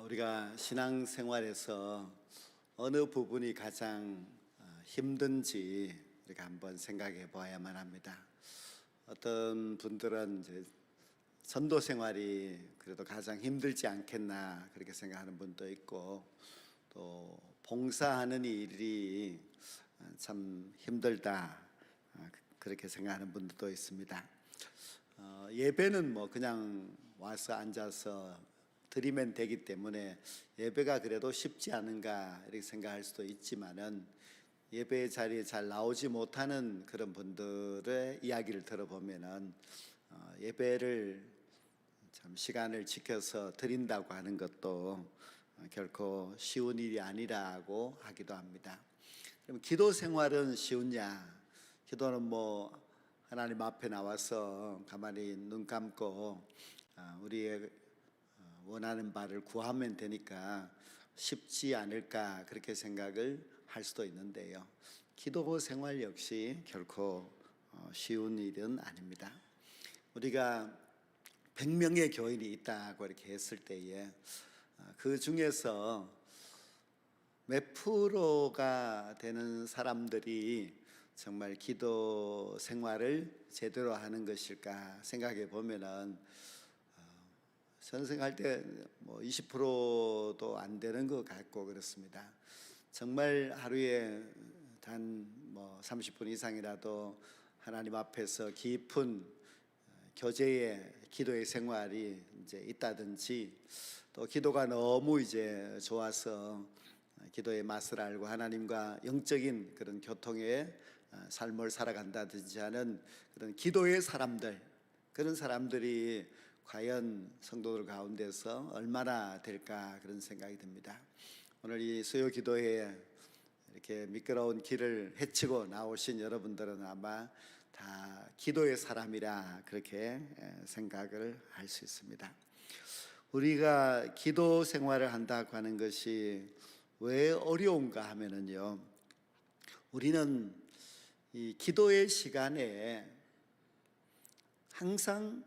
우리가 신앙생활에서 어느 부분이 가장 힘든지 우리가 한번 생각해 보아야만 합니다. 어떤 분들은 이제 전도 생활이 그래도 가장 힘들지 않겠나 그렇게 생각하는 분도 있고, 또 봉사하는 일이 참 힘들다 그렇게 생각하는 분들도 있습니다. 예배는 뭐 그냥 와서 앉아서 드리면 되기 때문에 예배가 그래도 쉽지 않은가 이렇게 생각할 수도 있지만은, 예배 자리에 잘 나오지 못하는 그런 분들의 이야기를 들어보면은 예배를 참 시간을 지켜서 드린다고 하는 것도 결코 쉬운 일이 아니라고 하기도 합니다. 그럼 기도 생활은 쉬우냐? 기도는 뭐 하나님 앞에 나와서 가만히 눈 감고 우리의 원하는 바를 구하면 되니까 쉽지 않을까 그렇게 생각을 할 수도 있는데요, 기도 생활 역시 결코 쉬운 일은 아닙니다. 우리가 100명의 교인이 있다고 이렇게 했을 때에 그 중에서 몇 프로가 되는 사람들이 정말 기도 생활을 제대로 하는 것일까 생각해 보면은 저는 생각할 때 뭐 20%도 안 되는 것 같고 그렇습니다. 정말 하루에 단 뭐 30분 이상이라도 하나님 앞에서 깊은 교제의 기도의 생활이 이제 있다든지, 또 기도가 너무 이제 좋아서 기도의 맛을 알고 하나님과 영적인 그런 교통의 삶을 살아간다든지 하는 그런 기도의 사람들, 그런 사람들이 과연 성도들 가운데서 얼마나 될까 그런 생각이 듭니다. 오늘 이 수요 기도회에 이렇게 미끄러운 길을 헤치고 나오신 여러분들은 아마 다 기도의 사람이라 그렇게 생각을 할 수 있습니다. 우리가 기도 생활을 한다고 하는 것이 왜 어려운가 하면은요, 우리는 이 기도의 시간에 항상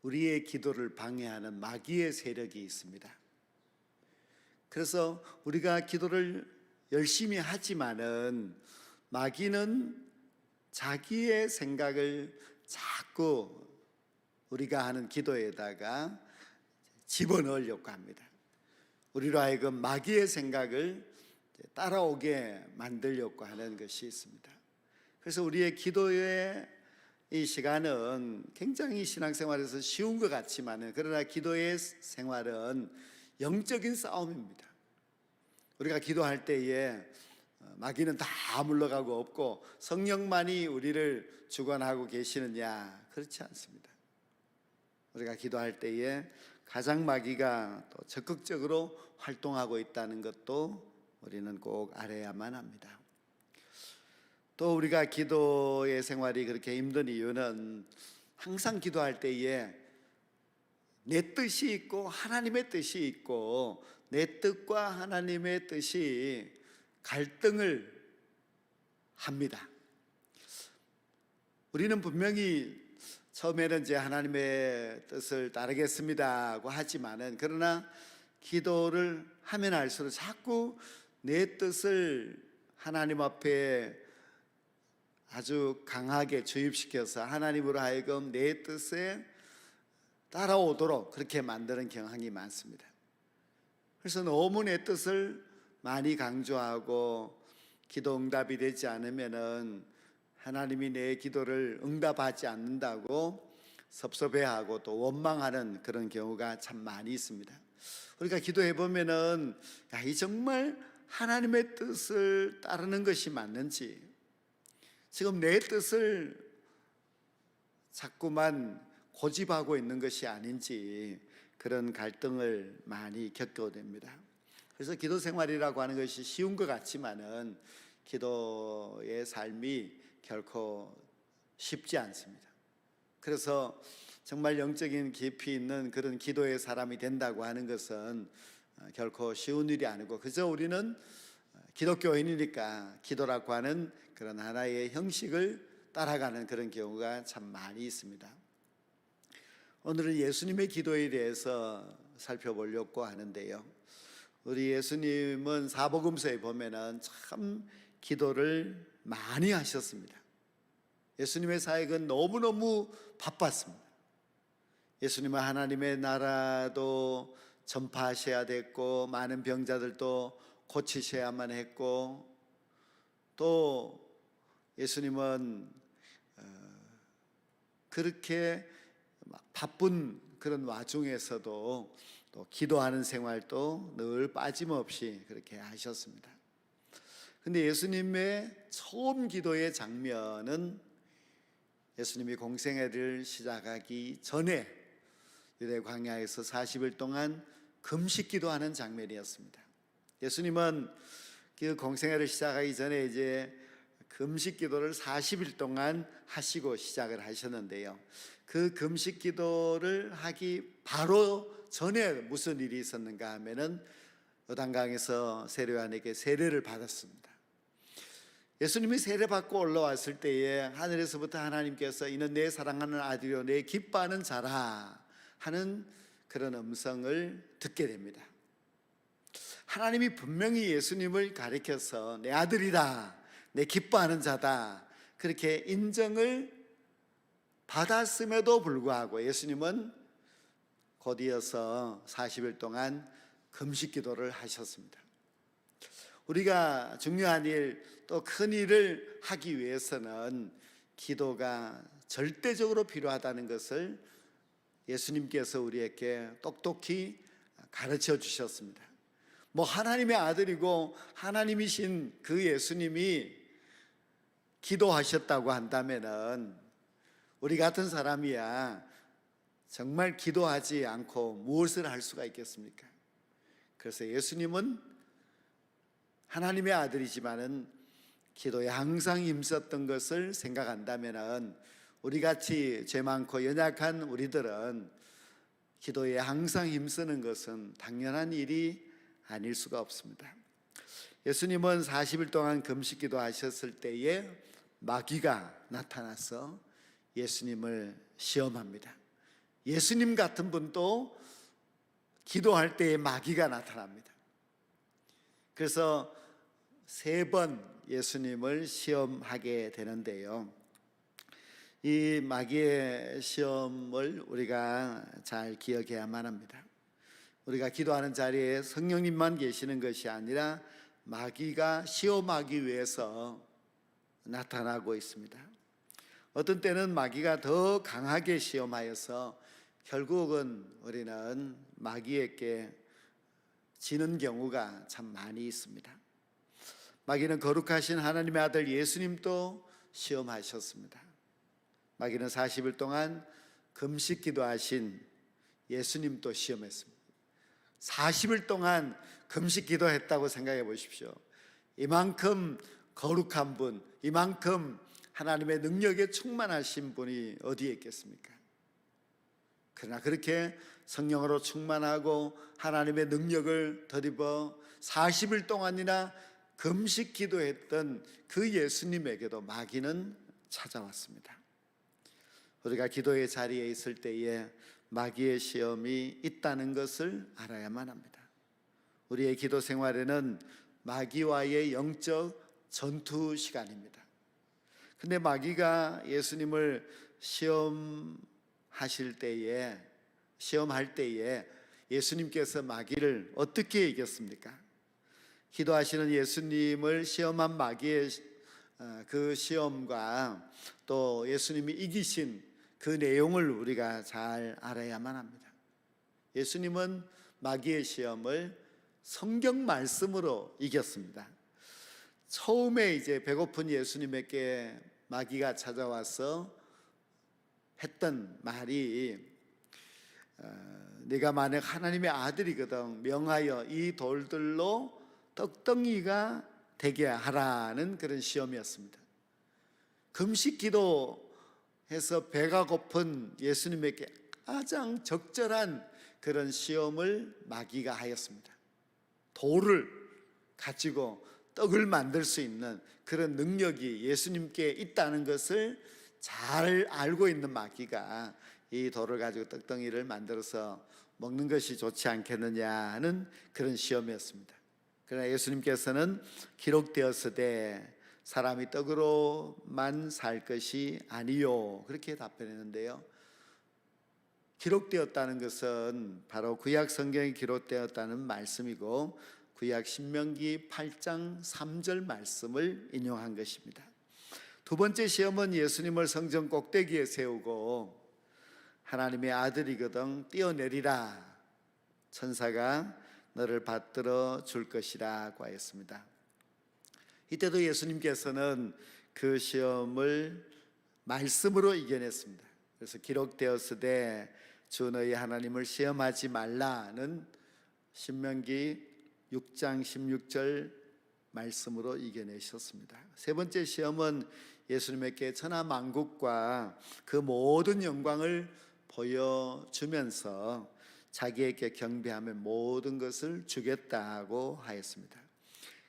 우리의 기도를 방해하는 마귀의 세력이 있습니다. 그래서 우리가 기도를 열심히 하지만은 마귀는 자기의 생각을 자꾸 우리가 하는 기도에다가 집어넣으려고 합니다. 우리로 하여금 마귀의 생각을 따라오게 만들려고 하는 것이 있습니다. 그래서 우리의 기도의 이 시간은 굉장히 신앙생활에서 쉬운 것 같지만, 그러나 기도의 생활은 영적인 싸움입니다. 우리가 기도할 때에 마귀는 다 물러가고 없고 성령만이 우리를 주관하고 계시느냐? 그렇지 않습니다. 우리가 기도할 때에 가장 마귀가 또 적극적으로 활동하고 있다는 것도 우리는 꼭 알아야만 합니다. 또 우리가 기도의 생활이 그렇게 힘든 이유는 항상 기도할 때에 내 뜻이 있고 하나님의 뜻이 있고, 내 뜻과 하나님의 뜻이 갈등을 합니다. 우리는 분명히 처음에는 이제 하나님의 뜻을 따르겠습니다고 하지만은, 그러나 기도를 하면 할수록 자꾸 내 뜻을 하나님 앞에 아주 강하게 주입시켜서 하나님으로 하여금 내 뜻에 따라오도록 그렇게 만드는 경향이 많습니다. 그래서 너무 내 뜻을 많이 강조하고 기도 응답이 되지 않으면은 하나님이 내 기도를 응답하지 않는다고 섭섭해하고 또 원망하는 그런 경우가 참 많이 있습니다. 우리가 기도해 보면은 이 정말 하나님의 뜻을 따르는 것이 맞는지, 지금 내 뜻을 자꾸만 고집하고 있는 것이 아닌지, 그런 갈등을 많이 겪게 됩니다. 그래서 기도 생활이라고 하는 것이 쉬운 것 같지만은 기도의 삶이 결코 쉽지 않습니다. 그래서 정말 영적인 깊이 있는 그런 기도의 사람이 된다고 하는 것은 결코 쉬운 일이 아니고, 그저 우리는 기독교인이니까 기도라고 하는 그런 하나의 형식을 따라가는 그런 경우가 참 많이 있습니다. 오늘은 예수님의 기도에 대해서 살펴보려고 하는데요. 우리 예수님은 사복음서에 보면은 참 기도를 많이 하셨습니다. 예수님의 사역은 너무너무 바빴습니다. 예수님은 하나님의 나라도 전파하셔야 됐고, 많은 병자들도 고치셔야만 했고, 또 예수님은 그렇게 바쁜 그런 와중에서도 또 기도하는 생활도 늘 빠짐없이 그렇게 하셨습니다. 근데 예수님의 처음 기도의 장면은 예수님이 공생애를 시작하기 전에 유대 광야에서 40일 동안 금식 기도하는 장면이었습니다. 예수님은 그 공생애를 시작하기 전에 이제 금식 기도를 40일 동안 하시고 시작을 하셨는데요. 그 금식 기도를 하기 바로 전에 무슨 일이 있었는가 하면은 요단강에서 세례요한에게 세례를 받았습니다. 예수님이 세례받고 올라왔을 때에 하늘에서부터 하나님께서 이는 내 사랑하는 아들이요 내 기뻐하는 자라 하는 그런 음성을 듣게 됩니다. 하나님이 분명히 예수님을 가리켜서 내 아들이다, 내 기뻐하는 자다 그렇게 인정을 받았음에도 불구하고 예수님은 곧이어서 40일 동안 금식 기도를 하셨습니다. 우리가 중요한 일, 또 큰 일을 하기 위해서는 기도가 절대적으로 필요하다는 것을 예수님께서 우리에게 똑똑히 가르쳐 주셨습니다. 뭐 하나님의 아들이고 하나님이신 그 예수님이 기도하셨다고 한다면은 우리 같은 사람이야 정말 기도하지 않고 무엇을 할 수가 있겠습니까? 그래서 예수님은 하나님의 아들이지만은 기도에 항상 힘썼던 것을 생각한다면은 우리같이 죄 많고 연약한 우리들은 기도에 항상 힘쓰는 것은 당연한 일이 아닐 수가 없습니다. 예수님은 40일 동안 금식 기도하셨을 때에 마귀가 나타나서 예수님을 시험합니다. 예수님 같은 분도 기도할 때에 마귀가 나타납니다. 그래서 3번 예수님을 시험하게 되는데요. 이 마귀의 시험을 우리가 잘 기억해야만 합니다. 우리가 기도하는 자리에 성령님만 계시는 것이 아니라 마귀가 시험하기 위해서 나타나고 있습니다. 어떤 때는 마귀가 더 강하게 시험하여서 결국은 우리는 마귀에게 지는 경우가 참 많이 있습니다. 마귀는 거룩하신 하나님의 아들 예수님도 시험하셨습니다. 마귀는 40일 동안 금식 기도하신 예수님도 시험했습니다. 40일 동안 금식 기도했다고 생각해 보십시오. 이만큼 거룩한 분, 이만큼 하나님의 능력에 충만하신 분이 어디에 있겠습니까? 그러나 그렇게 성령으로 충만하고 하나님의 능력을 덧입어 40일 동안이나 금식 기도했던 그 예수님에게도 마귀는 찾아왔습니다. 우리가 기도의 자리에 있을 때에 마귀의 시험이 있다는 것을 알아야만 합니다. 우리의 기도 생활에는 마귀와의 영적 전투 시간입니다. 근데 마귀가 예수님을 시험할 때에 예수님께서 마귀를 어떻게 이겼습니까? 기도하시는 예수님을 시험한 마귀의 그 시험과 또 예수님이 이기신 그 내용을 우리가 잘 알아야만 합니다. 예수님은 마귀의 시험을 성경 말씀으로 이겼습니다. 처음에 이제 배고픈 예수님에게 마귀가 찾아와서 했던 말이 네가 만약 하나님의 아들이거든 명하여 이 돌들로 떡덩이가 되게 하라는 그런 시험이었습니다. 금식 기도해서 배가 고픈 예수님에게 가장 적절한 그런 시험을 마귀가 하였습니다. 돌을 가지고 떡을 만들 수 있는 그런 능력이 예수님께 있다는 것을 잘 알고 있는 마귀가 이 돌을 가지고 떡덩이를 만들어서 먹는 것이 좋지 않겠느냐 하는 그런 시험이었습니다. 그러나 예수님께서는 기록되었으되 사람이 떡으로만 살 것이 아니요 그렇게 답변했는데요. 기록되었다는 것은 바로 구약 성경에 기록되었다는 말씀이고 구약 신명기 8장 3절 말씀을 인용한 것입니다. 두 번째 시험은 예수님을 성전 꼭대기에 세우고 하나님의 아들이거든 뛰어내리라, 천사가 너를 받들어 줄 것이라고 하였습니다. 이때도 예수님께서는 그 시험을 말씀으로 이겨냈습니다. 그래서 기록되었으되 주 너희 하나님을 시험하지 말라는 신명기 6장 16절 말씀으로 이겨내셨습니다. 세 번째 시험은 예수님에게 천하만국과 그 모든 영광을 보여주면서 자기에게 경배하며 모든 것을 주겠다고 하였습니다.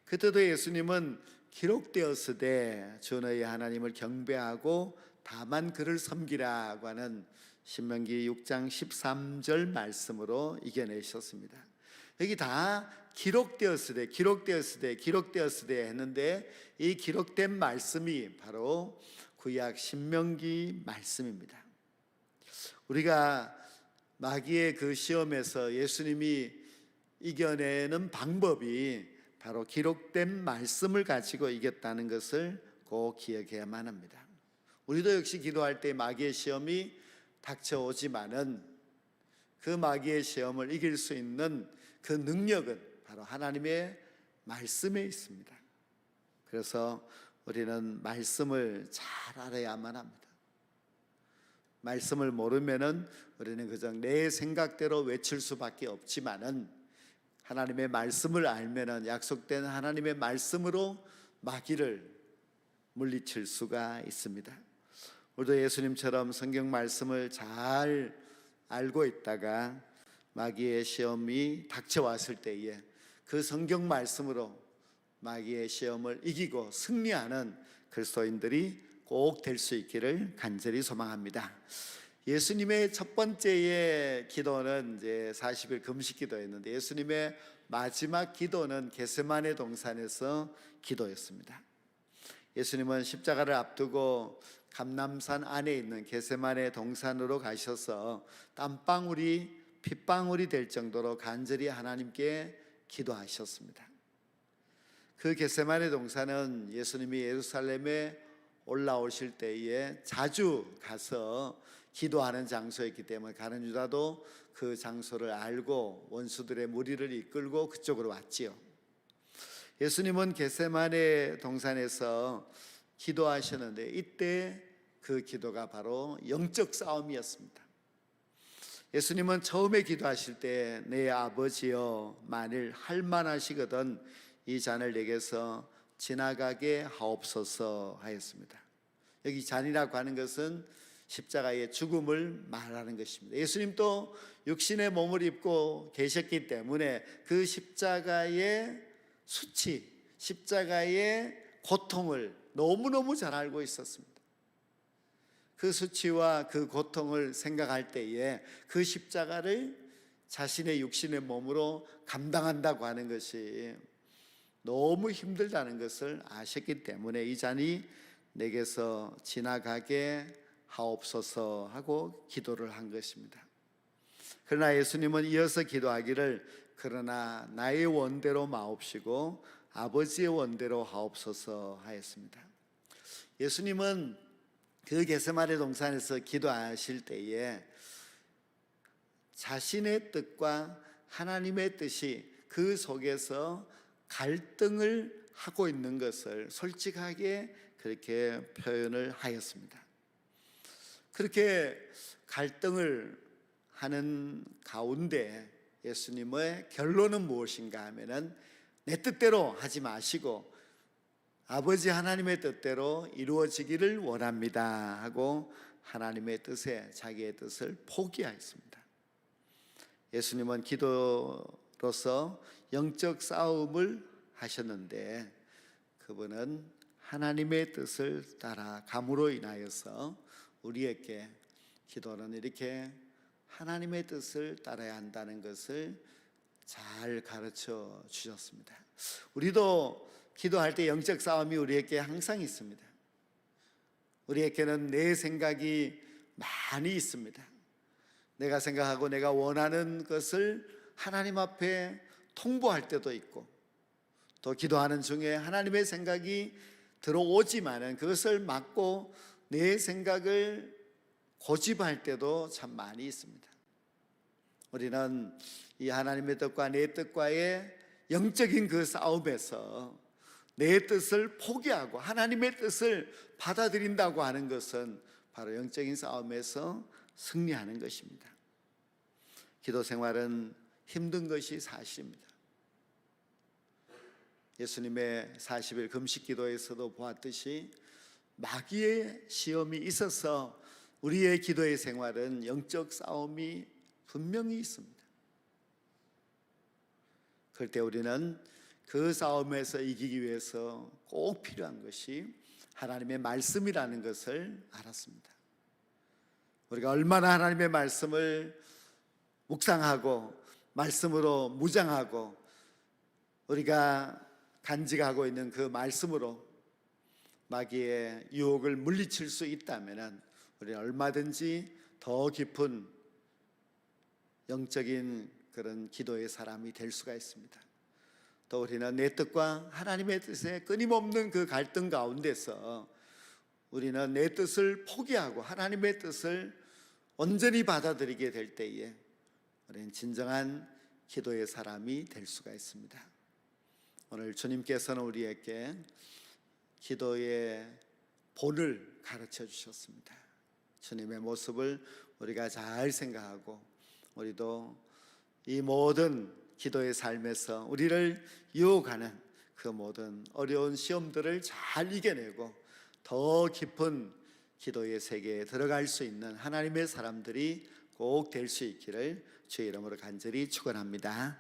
그때도 예수님은 기록되었으되 주 너희 하나님을 경배하고 다만 그를 섬기라고 하는 신명기 6장 13절 말씀으로 이겨내셨습니다. 여기 다 기록되었으되 했는데 이 기록된 말씀이 바로 구약 신명기 말씀입니다. 우리가 마귀의 그 시험에서 예수님이 이겨내는 방법이 바로 기록된 말씀을 가지고 이겼다는 것을 꼭 기억해야만 합니다. 우리도 역시 기도할 때 마귀의 시험이 닥쳐오지만은 그 마귀의 시험을 이길 수 있는 그 능력은 바로 하나님의 말씀에 있습니다. 그래서 우리는 말씀을 잘 알아야만 합니다. 말씀을 모르면은 우리는 그저 내 생각대로 외칠 수밖에 없지만은 하나님의 말씀을 알면은 약속된 하나님의 말씀으로 마귀를 물리칠 수가 있습니다. 우리도 예수님처럼 성경 말씀을 잘 알고 있다가 마귀의 시험이 닥쳐왔을 때에 그 성경 말씀으로 마귀의 시험을 이기고 승리하는 그리스도인들이 꼭 될 수 있기를 간절히 소망합니다. 예수님의 첫 번째의 기도는 이제 40일 금식 기도였는데 예수님의 마지막 기도는 겟세마네 동산에서 기도였습니다. 예수님은 십자가를 앞두고 감람산 안에 있는 겟세마네 동산으로 가셔서 땀방울이 핏방울이 될 정도로 간절히 하나님께 기도하셨습니다. 그 겟세마네 동산은 예수님이 예루살렘에 올라오실 때에 자주 가서 기도하는 장소였기 때문에 가룟 유다도 그 장소를 알고 원수들의 무리를 이끌고 그쪽으로 왔지요. 예수님은 겟세마네 동산에서 기도하셨는데 이때 그 기도가 바로 영적 싸움이었습니다. 예수님은 처음에 기도하실 때 내 아버지여 만일 할만하시거든 이 잔을 내게서 지나가게 하옵소서 하였습니다. 여기 잔이라고 하는 것은 십자가의 죽음을 말하는 것입니다. 예수님도 육신의 몸을 입고 계셨기 때문에 그 십자가의 수치, 십자가의 고통을 너무너무 잘 알고 있었습니다. 그 수치와 그 고통을 생각할 때에 그 십자가를 자신의 육신의 몸으로 감당한다고 하는 것이 너무 힘들다는 것을 아셨기 때문에 이 잔이 내게서 지나가게 하옵소서 하고 기도를 한 것입니다. 그러나 예수님은 이어서 기도하기를 그러나 나의 원대로 마옵시고 아버지의 원대로 하옵소서 하였습니다. 예수님은 그 겟세마네 동산에서 기도하실 때에 자신의 뜻과 하나님의 뜻이 그 속에서 갈등을 하고 있는 것을 솔직하게 그렇게 표현을 하였습니다. 그렇게 갈등을 하는 가운데 예수님의 결론은 무엇인가 하면은 내 뜻대로 하지 마시고 아버지 하나님의 뜻대로 이루어지기를 원합니다 하고 하나님의 뜻에 자기의 뜻을 포기하였습니다. 예수님은 기도로서 영적 싸움을 하셨는데 그분은 하나님의 뜻을 따라 감으로 인하여서 우리에게 기도는 이렇게 하나님의 뜻을 따라야 한다는 것을 잘 가르쳐 주셨습니다. 우리도 기도할 때 영적 싸움이 우리에게 항상 있습니다. 우리에게는 내 생각이 많이 있습니다. 내가 생각하고 내가 원하는 것을 하나님 앞에 통보할 때도 있고, 또 기도하는 중에 하나님의 생각이 들어오지만은 그것을 막고 내 생각을 고집할 때도 참 많이 있습니다. 우리는 이 하나님의 뜻과 내 뜻과의 영적인 그 싸움에서 내 뜻을 포기하고 하나님의 뜻을 받아들인다고 하는 것은 바로 영적인 싸움에서 승리하는 것입니다. 기도 생활은 힘든 것이 사실입니다. 예수님의 40일 금식 기도에서도 보았듯이 마귀의 시험이 있어서 우리의 기도의 생활은 영적 싸움이 분명히 있습니다. 그럴 때 우리는 그 싸움에서 이기기 위해서 꼭 필요한 것이 하나님의 말씀이라는 것을 알았습니다. 우리가 얼마나 하나님의 말씀을 묵상하고 말씀으로 무장하고 우리가 간직하고 있는 그 말씀으로 마귀의 유혹을 물리칠 수 있다면 우리는 얼마든지 더 깊은 영적인 그런 기도의 사람이 될 수가 있습니다. 또 우리는 내 뜻과 하나님의 뜻의 끊임없는 그 갈등 가운데서 우리는 내 뜻을 포기하고 하나님의 뜻을 온전히 받아들이게 될 때에 우리는 진정한 기도의 사람이 될 수가 있습니다. 오늘 주님께서는 우리에게 기도의 본을 가르쳐 주셨습니다. 주님의 모습을 우리가 잘 생각하고 우리도 이 모든 기도의 삶에서 우리를 유혹하는 그 모든 어려운 시험들을 잘 이겨내고 더 깊은 기도의 세계에 들어갈 수 있는 하나님의 사람들이 꼭 될 수 있기를 주의 이름으로 간절히 축원합니다.